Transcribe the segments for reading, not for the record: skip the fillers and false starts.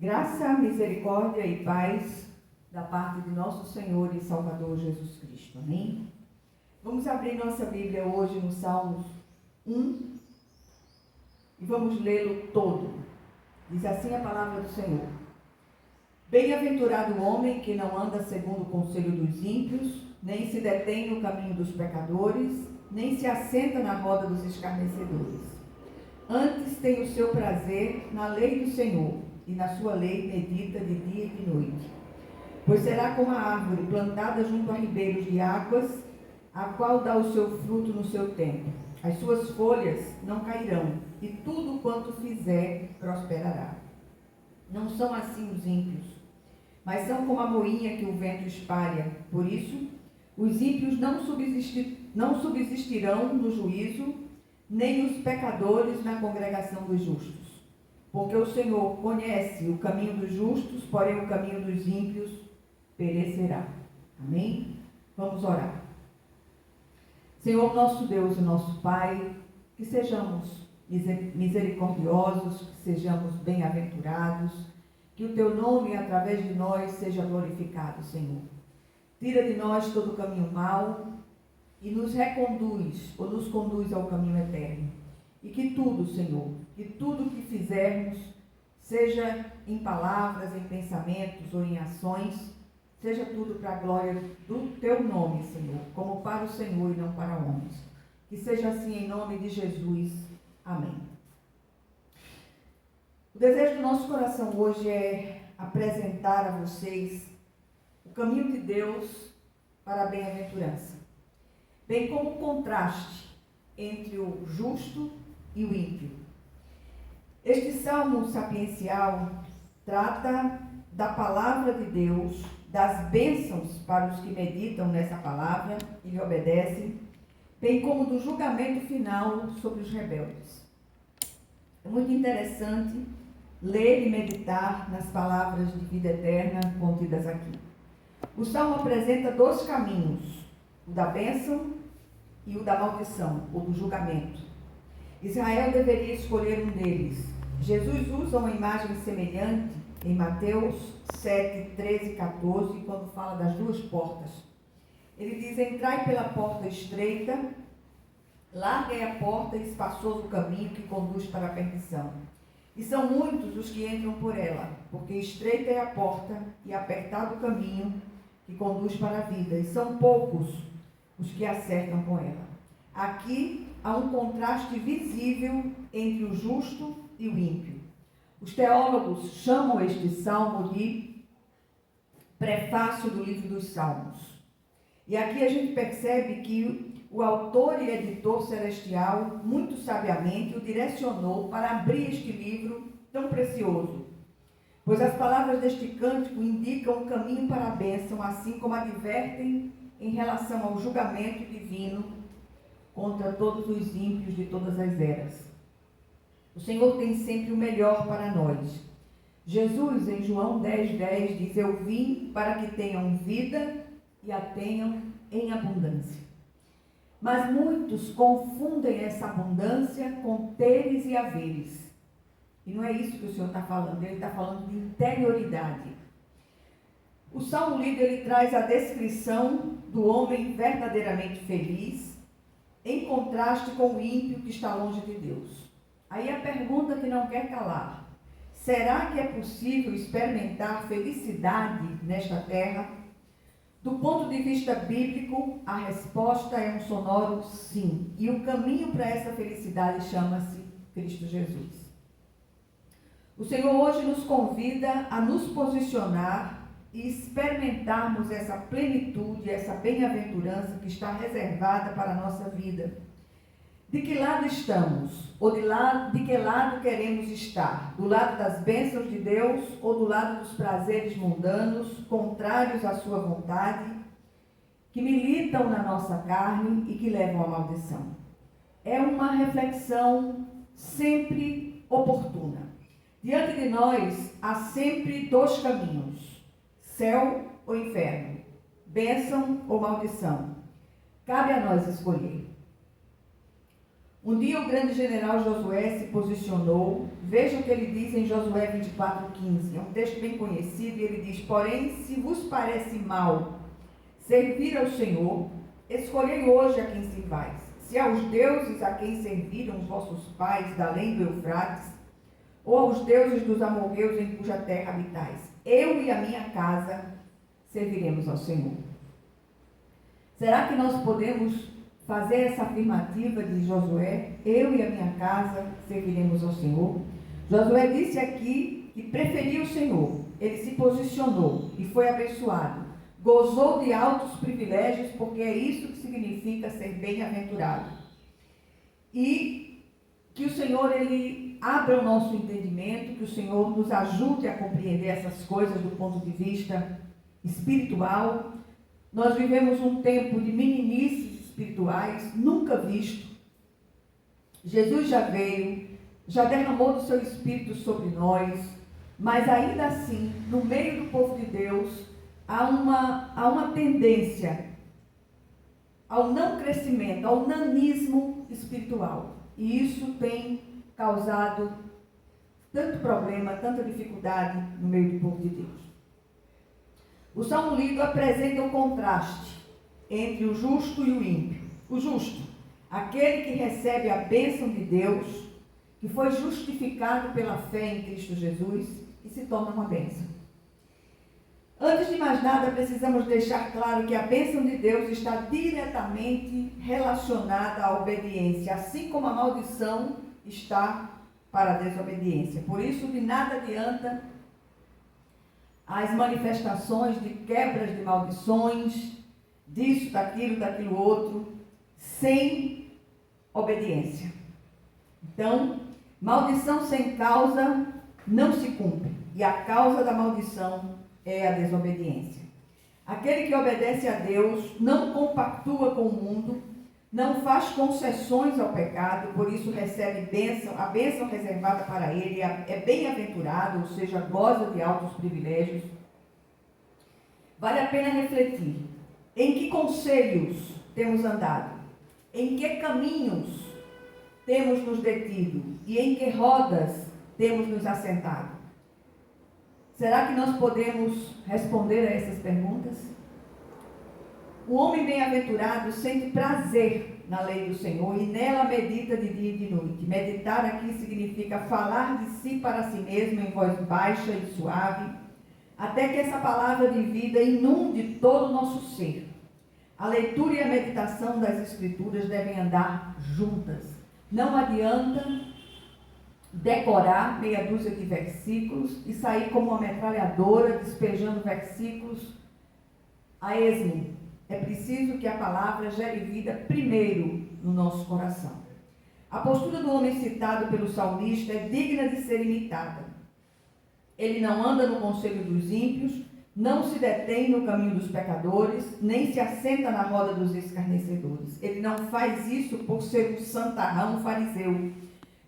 Graça, misericórdia e paz da parte de nosso Senhor e Salvador Jesus Cristo. Amém? Vamos abrir nossa Bíblia hoje no Salmos 1 e vamos lê-lo todo. Diz assim a palavra do Senhor. Bem-aventurado o homem que não anda segundo o conselho dos ímpios, nem se detém no caminho dos pecadores, nem se assenta na roda dos escarnecedores. Antes tem o seu prazer na lei do Senhor, e na sua lei medita de dia e de noite. Pois será como a árvore plantada junto a ribeiros de águas, a qual dá o seu fruto no seu tempo. As suas folhas não cairão, e tudo quanto fizer prosperará. Não são assim os ímpios, mas são como a moinha que o vento espalha. Por isso, os ímpios não subsistirão no juízo, nem os pecadores na congregação dos justos. Porque o Senhor conhece o caminho dos justos, porém o caminho dos ímpios perecerá. Amém? Vamos orar. Senhor, nosso Deus e nosso Pai, que sejamos misericordiosos, que sejamos bem-aventurados, que o Teu nome, através de nós, seja glorificado, Senhor. Tira de nós todo o caminho mau e nos reconduz, ou nos conduz ao caminho eterno. E que tudo, Senhor, que tudo que fizermos, seja em palavras, em pensamentos ou em ações, seja tudo para a glória do Teu nome, Senhor, como para o Senhor e não para homens. Que seja assim em nome de Jesus. Amém. O desejo do nosso coração hoje é apresentar a vocês o caminho de Deus para a bem-aventurança, bem como o contraste entre o justo e o ímpio. Este salmo sapiencial trata da palavra de Deus, das bênçãos para os que meditam nessa palavra e lhe obedecem, bem como do julgamento final sobre os rebeldes. É muito interessante ler e meditar nas palavras de vida eterna contidas aqui. O salmo apresenta dois caminhos, o da bênção e o da maldição, ou do julgamento. Israel deveria escolher um deles. Jesus usa uma imagem semelhante em Mateus 7, 13 e 14, quando fala das duas portas. Ele diz: entrai pela porta estreita, larga é a porta e espaçoso o caminho que conduz para a perdição. E são muitos os que entram por ela, porque estreita é a porta e apertado o caminho que conduz para a vida, e são poucos os que acertam com ela. Aqui há um contraste visível entre o justo e o ímpio. Os teólogos chamam este salmo de prefácio do livro dos Salmos. E aqui a gente percebe que o autor e editor celestial, muito sabiamente, o direcionou para abrir este livro tão precioso. Pois as palavras deste cântico indicam o caminho para a bênção, assim como advertem em relação ao julgamento divino contra todos os ímpios de todas as eras. O Senhor tem sempre o melhor para nós. Jesus, em João 10:10, diz: eu vim para que tenham vida e a tenham em abundância. Mas muitos confundem essa abundância com teres e haveres. E não é isso que o Senhor está falando, Ele está falando de interioridade. O Salmo lido, ele traz a descrição do homem verdadeiramente feliz, em contraste com o ímpio que está longe de Deus. Aí a pergunta que não quer calar: será que é possível experimentar felicidade nesta terra? Do ponto de vista bíblico, a resposta é um sonoro sim. E o caminho para essa felicidade chama-se Cristo Jesus. O Senhor hoje nos convida a nos posicionar e experimentarmos essa plenitude, essa bem-aventurança que está reservada para a nossa vida. De que lado estamos? Ou de que lado queremos estar? Do lado das bênçãos de Deus ou do lado dos prazeres mundanos, contrários à sua vontade, que militam na nossa carne e que levam à maldição? É uma reflexão sempre oportuna. Diante de nós há sempre dois caminhos: céu ou inferno, bênção ou maldição. Cabe a nós escolher. Um dia o grande general Josué se posicionou. Veja o que ele diz em Josué 24:15. É um texto bem conhecido e ele diz: porém, se vos parece mal servir ao Senhor, escolhei hoje a quem sirvais. Se aos deuses a quem serviram os vossos pais da além do Eufrates, ou aos deuses dos amorreus em cuja terra habitais, eu e a minha casa serviremos ao Senhor. Será que nós podemos fazer essa afirmativa de Josué? Eu e a minha casa serviremos ao Senhor. Josué disse aqui que preferia o Senhor. Ele se posicionou e foi abençoado. Gozou de altos privilégios, porque é isso que significa ser bem-aventurado. E que o Senhor, Ele abra o nosso entendimento, que o Senhor nos ajude a compreender essas coisas do ponto de vista espiritual. Nós vivemos um tempo de meninices espirituais, nunca visto. Jesus já veio, já derramou do seu Espírito sobre nós, mas ainda assim, no meio do povo de Deus, há uma tendência ao não crescimento, ao nanismo espiritual. E isso tem causado tanto problema, tanta dificuldade no meio do povo de Deus. O Salmo lido apresenta o contraste entre o justo e o ímpio. O justo, aquele que recebe a bênção de Deus, que foi justificado pela fé em Cristo Jesus e se torna uma bênção. Antes de mais nada, precisamos deixar claro que a bênção de Deus está diretamente relacionada à obediência, assim como a maldição está para a desobediência. Por isso, de nada adianta as manifestações de quebras de maldições, disso, daquilo outro, sem obediência. Então, maldição sem causa não se cumpre. E a causa da maldição é a desobediência. Aquele que obedece a Deus não compactua com o mundo, não faz concessões ao pecado, por isso recebe bênção, a bênção reservada para ele, é bem-aventurado, ou seja, goza de altos privilégios. Vale a pena refletir em que conselhos temos andado, em que caminhos temos nos detido e em que rodas temos nos assentado. Será que nós podemos responder a essas perguntas? O homem bem-aventurado sente prazer na lei do Senhor e nela medita de dia e de noite. Meditar aqui significa falar de si para si mesmo em voz baixa e suave, até que essa palavra de vida inunde todo o nosso ser. A leitura e a meditação das Escrituras devem andar juntas. Não adianta decorar meia dúzia de versículos e sair como uma metralhadora despejando versículos a esmo. É preciso que a palavra gere vida primeiro no nosso coração. A postura do homem citado pelo salmista é digna de ser imitada. Ele não anda no conselho dos ímpios, não se detém no caminho dos pecadores, nem se assenta na roda dos escarnecedores. Ele não faz isso por ser um santarrão fariseu,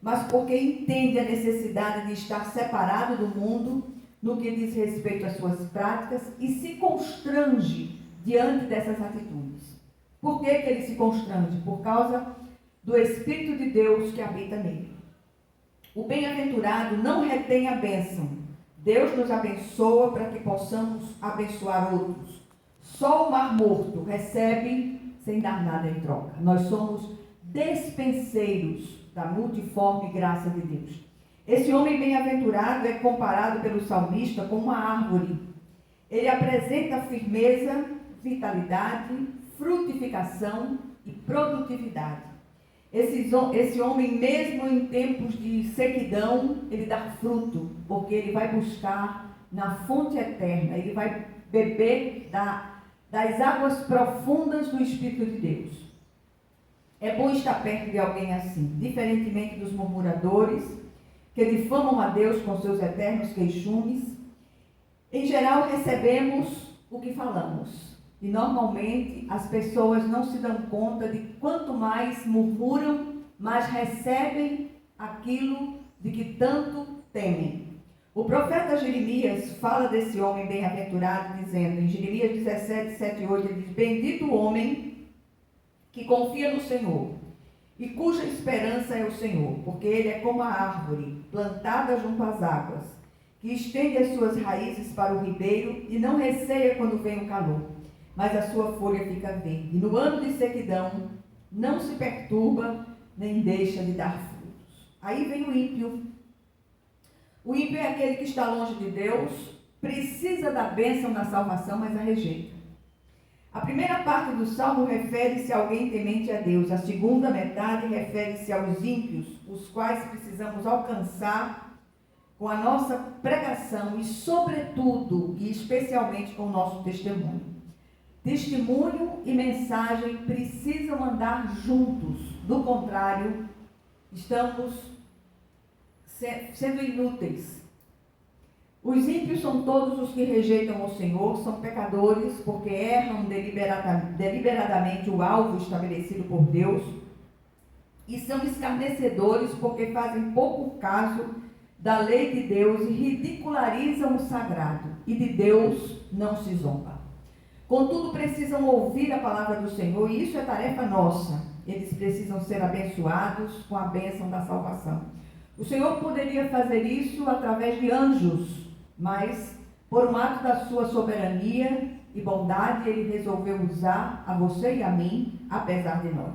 mas porque entende a necessidade de estar separado do mundo no que diz respeito às suas práticas e se constrange diante dessas atitudes. Por que ele se constrange? Por causa do Espírito de Deus que habita nele. O bem-aventurado não retém a bênção. Deus nos abençoa para que possamos abençoar outros. Só o mar morto recebe sem dar nada em troca. Nós somos despenseiros da multiforme graça de Deus. Esse homem bem-aventurado é comparado pelo salmista com uma árvore. Ele apresenta firmeza, vitalidade, frutificação e produtividade. Esse homem, mesmo em tempos de sequidão, ele dá fruto, porque ele vai buscar na fonte eterna, ele vai beber das águas profundas do Espírito de Deus. É bom estar perto de alguém assim, diferentemente dos murmuradores, que difamam a Deus com seus eternos queixumes. Em geral, recebemos o que falamos. E normalmente as pessoas não se dão conta de quanto mais murmuram, mais recebem aquilo de que tanto temem. O profeta Jeremias fala desse homem bem-aventurado, dizendo em Jeremias 17, 7 e 8, ele diz: bendito o homem que confia no Senhor e cuja esperança é o Senhor, porque ele é como a árvore plantada junto às águas, que estende as suas raízes para o ribeiro e não receia quando vem o calor, mas a sua folha fica verde. E no ano de sequidão não se perturba, nem deixa de dar frutos. Aí vem o ímpio. O ímpio é aquele que está longe de Deus, precisa da bênção da salvação, mas a rejeita. A primeira parte do Salmo refere-se a alguém temente a Deus. A segunda metade refere-se aos ímpios, os quais precisamos alcançar com a nossa pregação e, sobretudo, e especialmente com o nosso testemunho. Testemunho e mensagem precisam andar juntos. Do contrário, estamos sendo inúteis. Os ímpios são todos os que rejeitam o Senhor, são pecadores porque erram deliberadamente o alvo estabelecido por Deus e são escarnecedores porque fazem pouco caso da lei de Deus e ridicularizam o sagrado, e de Deus não se zomba. Contudo, precisam ouvir a palavra do Senhor, e isso é tarefa nossa. Eles precisam ser abençoados com a bênção da salvação. O Senhor poderia fazer isso através de anjos, mas, por um ato da sua soberania e bondade, ele resolveu usar a você e a mim, apesar de nós.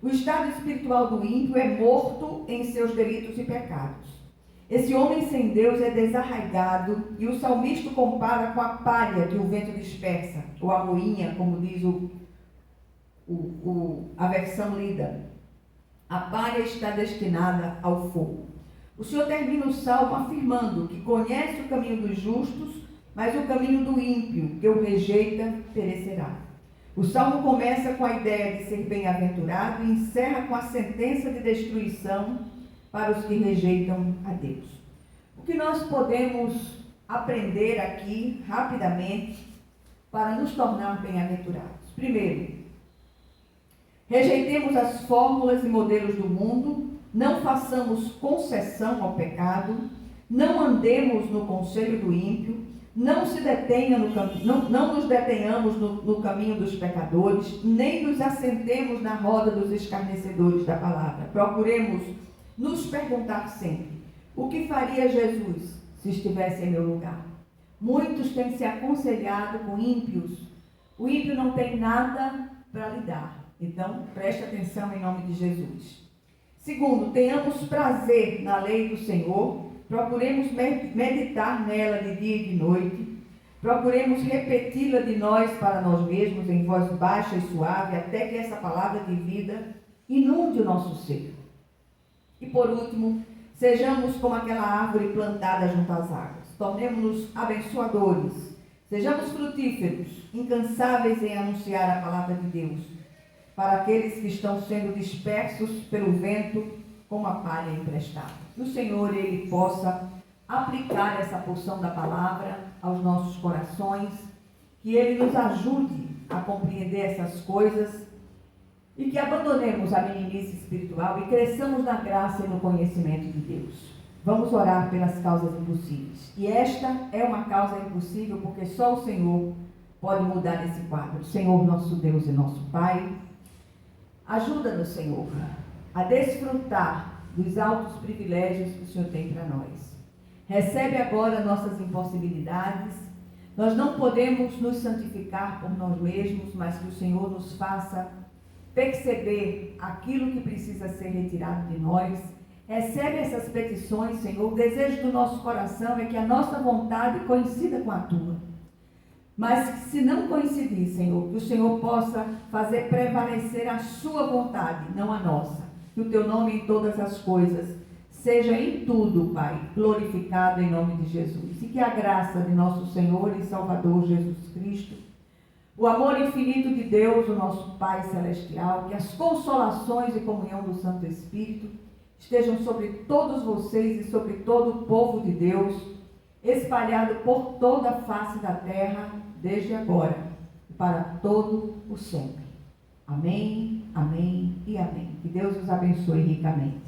O estado espiritual do ímpio é morto em seus delitos e pecados. Esse homem sem Deus é desarraigado, e o salmista compara com a palha que o vento dispersa, ou a moinha, como diz a versão lida. A palha está destinada ao fogo. O Senhor termina o salmo afirmando que conhece o caminho dos justos, mas o caminho do ímpio, que o rejeita, perecerá. O salmo começa com a ideia de ser bem-aventurado e encerra com a sentença de destruição para os que rejeitam a Deus. O que nós podemos aprender aqui, rapidamente, para nos tornar bem-aventurados? Primeiro, rejeitemos as fórmulas e modelos do mundo, não façamos concessão ao pecado, não andemos no conselho do ímpio, não nos detenhamos no caminho dos pecadores, nem nos assentemos na roda dos escarnecedores da palavra. Procuremos nos perguntar sempre: o que faria Jesus se estivesse em meu lugar? Muitos têm se aconselhado com ímpios. O ímpio não tem nada para lhe dar. Então, preste atenção em nome de Jesus. Segundo, tenhamos prazer na lei do Senhor, procuremos meditar nela de dia e de noite, procuremos repeti-la de nós para nós mesmos em voz baixa e suave, até que essa palavra de vida inunde o nosso ser. E por último, sejamos como aquela árvore plantada junto às águas, tornemo-nos abençoadores, sejamos frutíferos, incansáveis em anunciar a palavra de Deus, para aqueles que estão sendo dispersos pelo vento como a palha emprestada. Que o Senhor, Ele possa aplicar essa porção da palavra aos nossos corações, que Ele nos ajude a compreender essas coisas e que abandonemos a meninice espiritual e cresçamos na graça e no conhecimento de Deus. Vamos orar pelas causas impossíveis. E esta é uma causa impossível porque só o Senhor pode mudar esse quadro. Senhor, nosso Deus e nosso Pai, ajuda-nos, Senhor, a desfrutar dos altos privilégios que o Senhor tem para nós. Recebe agora nossas impossibilidades. Nós não podemos nos santificar por nós mesmos, mas que o Senhor nos faça perceber aquilo que precisa ser retirado de nós. Recebe essas petições, Senhor. O desejo do nosso coração é que a nossa vontade coincida com a Tua. Mas que se não coincidir, Senhor, que o Senhor possa fazer prevalecer a Sua vontade, não a nossa. Que o Teu nome em todas as coisas seja em tudo, Pai, glorificado em nome de Jesus. E que a graça de nosso Senhor e Salvador Jesus Cristo, o amor infinito de Deus, o nosso Pai Celestial, que as consolações e comunhão do Santo Espírito estejam sobre todos vocês e sobre todo o povo de Deus, espalhado por toda a face da terra, desde agora e para todo o sempre. Amém, amém e amém. Que Deus os abençoe ricamente.